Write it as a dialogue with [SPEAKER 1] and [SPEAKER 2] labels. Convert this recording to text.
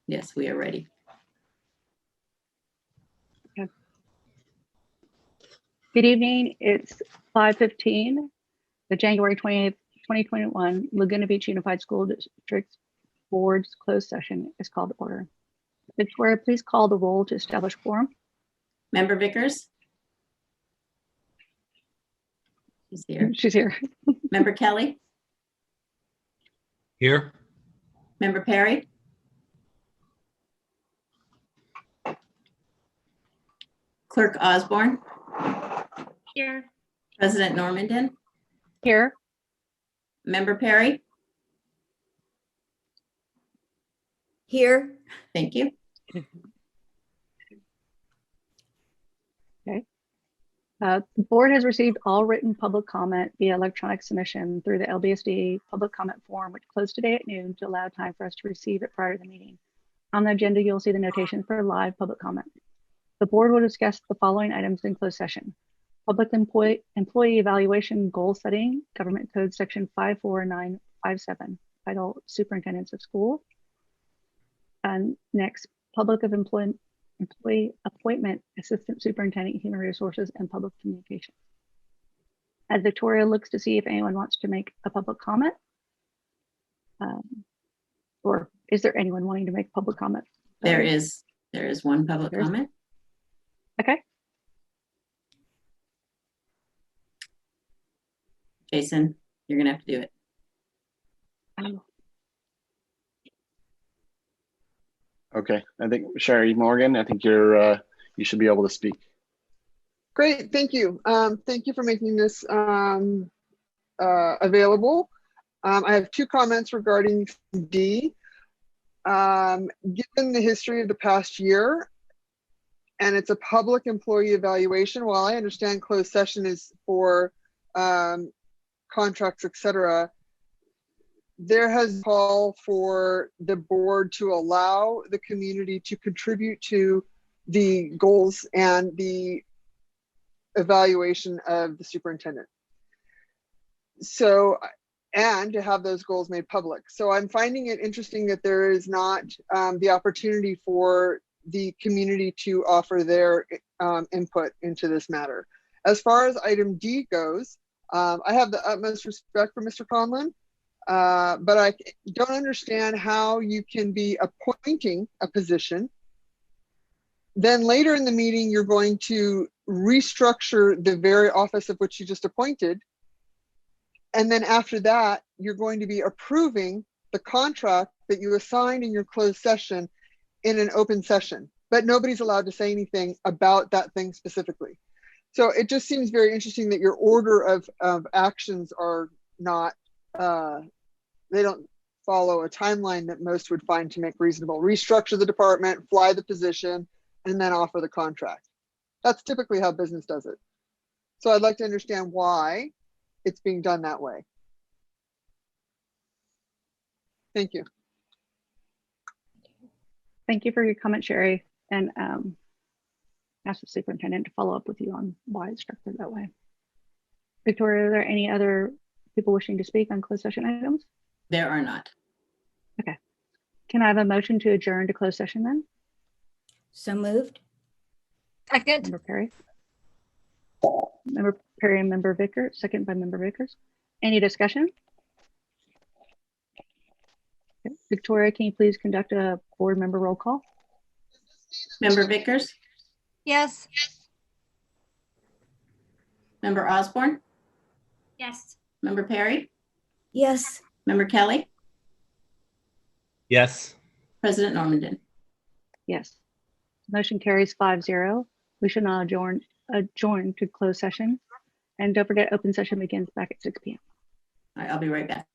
[SPEAKER 1] Yes, we are ready.
[SPEAKER 2] Good evening. It's 5:15. The January 28th, 2021 Laguna Beach Unified School District Board's closed session is called to order. Victoria, please call the roll to establish quorum.
[SPEAKER 1] Member Vickers? She's here.
[SPEAKER 2] She's here.
[SPEAKER 1] Member Kelly?
[SPEAKER 3] Here.
[SPEAKER 1] Member Perry? Clerk Osborne?
[SPEAKER 4] Here.
[SPEAKER 1] President Normandin?
[SPEAKER 2] Here.
[SPEAKER 1] Member Perry?
[SPEAKER 4] Here.
[SPEAKER 1] Thank you.
[SPEAKER 2] The board has received all written public comment via electronic submission through the LBSD public comment form, which closed today at noon to allow time for us to receive it prior to the meeting. On the agenda, you'll see the notation for live public comment. The board will discuss the following items in closed session: public employee evaluation goal setting, Government Code Section 54957, title Superintendents of School. And next, public of employee appointment, Assistant Superintendent, Human Resources and Public Communications. As Victoria looks to see if anyone wants to make a public comment, or is there anyone wanting to make public comment?
[SPEAKER 1] There is one public
[SPEAKER 2] There's-
[SPEAKER 1] comment.
[SPEAKER 2] Okay.
[SPEAKER 1] Jason, you're gonna have to do it.
[SPEAKER 5] Okay, I think Sherry Morgan, I think you should be able to speak.
[SPEAKER 6] Great, thank you. Thank you for making this available. I have two comments regarding D. Given the history of the past year, and it's a public employee evaluation, while I understand closed session is for contracts, etc., there has call for the board to allow the community to contribute to the goals and the evaluation of the superintendent. So, and to have those goals made public. So I'm finding it interesting that there is not the opportunity for the community to offer their input into this matter. As far as item D goes, I have the utmost respect for Mr. Conlon. But I don't understand how you can be appointing a position. Then later in the meeting, you're going to restructure the very office of which you just appointed. And then after that, you're going to be approving the contract that you assigned in your closed session in an open session. But nobody's allowed to say anything about that thing specifically. So it just seems very interesting that your order of actions are not, they don't follow a timeline that most would find to make reasonable. Restructure the department, fly the position, and then offer the contract. That's typically how business does it. So I'd like to understand why it's being done that way. Thank you.
[SPEAKER 2] Thank you for your comment, Sherry, and ask the superintendent to follow up with you on why it's structured that way. Victoria, are there any other people wishing to speak on closed session items?
[SPEAKER 1] There are not.
[SPEAKER 2] Okay. Can I have a motion to adjourn to closed session then?
[SPEAKER 4] So moved. Second.
[SPEAKER 2] Member Perry. Member Perry and Member Vickers, second by Member Vickers. Any discussion? Okay. Victoria, can you please conduct a board member roll call?
[SPEAKER 1] Member Vickers?
[SPEAKER 4] Yes.
[SPEAKER 1] Member Osborne?
[SPEAKER 4] Yes.
[SPEAKER 1] Member Perry?
[SPEAKER 4] Yes.
[SPEAKER 1] Member Kelly?
[SPEAKER 3] Yes.
[SPEAKER 1] President Normandin?
[SPEAKER 2] Yes. Motion carries 5-0. We should now adjourn to closed session. And don't forget, open session begins back at 6 p.m.
[SPEAKER 1] All right, I'll be right back.